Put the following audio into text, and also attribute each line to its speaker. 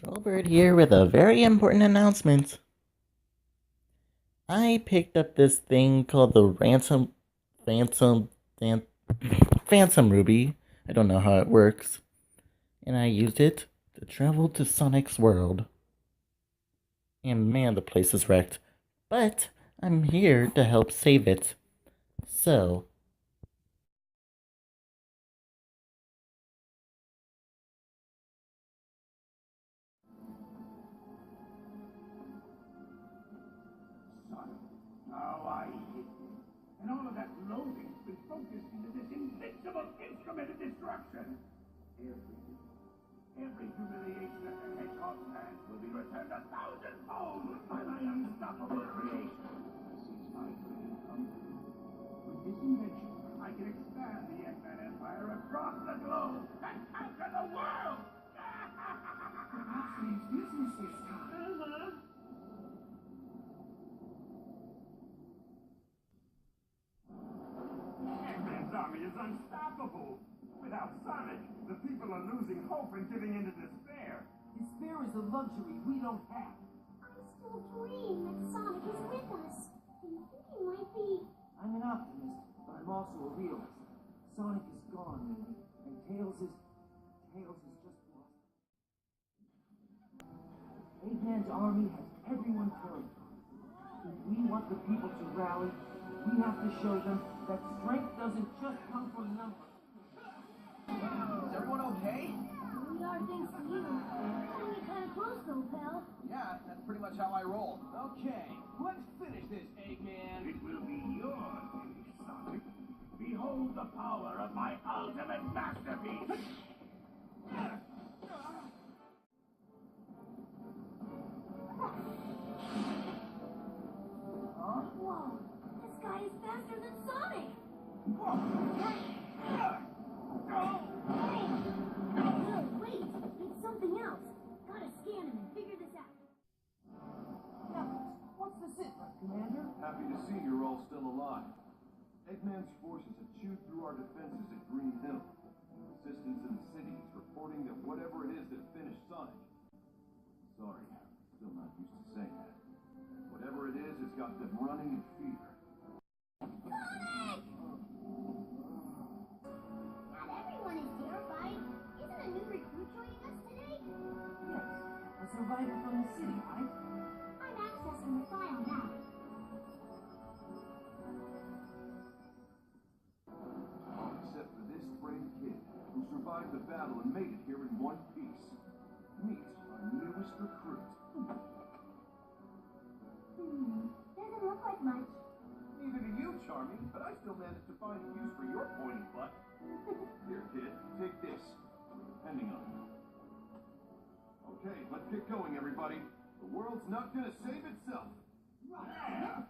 Speaker 1: Trollbird here with a very important announcement. I picked up this thing called the Phantom, Phan- Phantom Ruby. I don't know how it works. And I used it to travel to Sonic's world. And man, the place is wrecked. But I'm here to help save it. So,
Speaker 2: How I hate you. And all of that loathing's been focused into this invincible instrument of destruction. Every humiliation at the Hedgehog's hands will be returned 1,000-fold by my unstoppable creation. See my dream come true. With this invention, I can expand the Eggman Empire across the globe and conquer the world! Perhaps means business this time. Eggman's army is unstoppable. Without Sonic, the people are losing hope and giving into despair.
Speaker 3: Despair is a luxury we don't have.
Speaker 4: I still dream that Sonic is with us. And I think he might be.
Speaker 3: I'm an optimist, but I'm also a realist. Sonic is gone, Minnie, and Tails is just lost. Eggman's army has everyone turned. If we want the people to rally, we have to show them that strength doesn't just come from numbers.
Speaker 5: Is everyone okay?
Speaker 4: We are thanks to you. Cutting it kind of close though, pal.
Speaker 5: Yeah, that's pretty much how I roll. Okay, let's finish this, Eggman.
Speaker 2: It will be your finish, Sonic. Behold the power of my ultimate masterpiece!
Speaker 4: Whoa, this guy is faster than Sonic.
Speaker 2: Whoa.
Speaker 4: No, wait, it's something else. Gotta scan him and figure this out.
Speaker 3: Now, what's the sit rep, Commander?
Speaker 6: Happy to see you're all still alive. Eggman's forces have chewed through our defenses at Green Hill. Resistance in the city is reporting that whatever it is that finished Sonic. Sorry, still not used to saying that. Whatever it is, it's got them running in fear.
Speaker 4: Sonic! Not everyone is terrified. Isn't a new recruit joining us today?
Speaker 3: Yes, a survivor from the city, right?
Speaker 4: I'm accessing the file now.
Speaker 6: Except for this brave kid, who survived the battle and made it here in one piece. Meet our newest recruit.
Speaker 4: Doesn't look like much.
Speaker 6: Neither do you, Charmy, but I still managed to find a use for your pointy butt. Here, kid, take this. Depending on you. Okay, let's get going, everybody. The world's not gonna save itself.
Speaker 2: Yeah.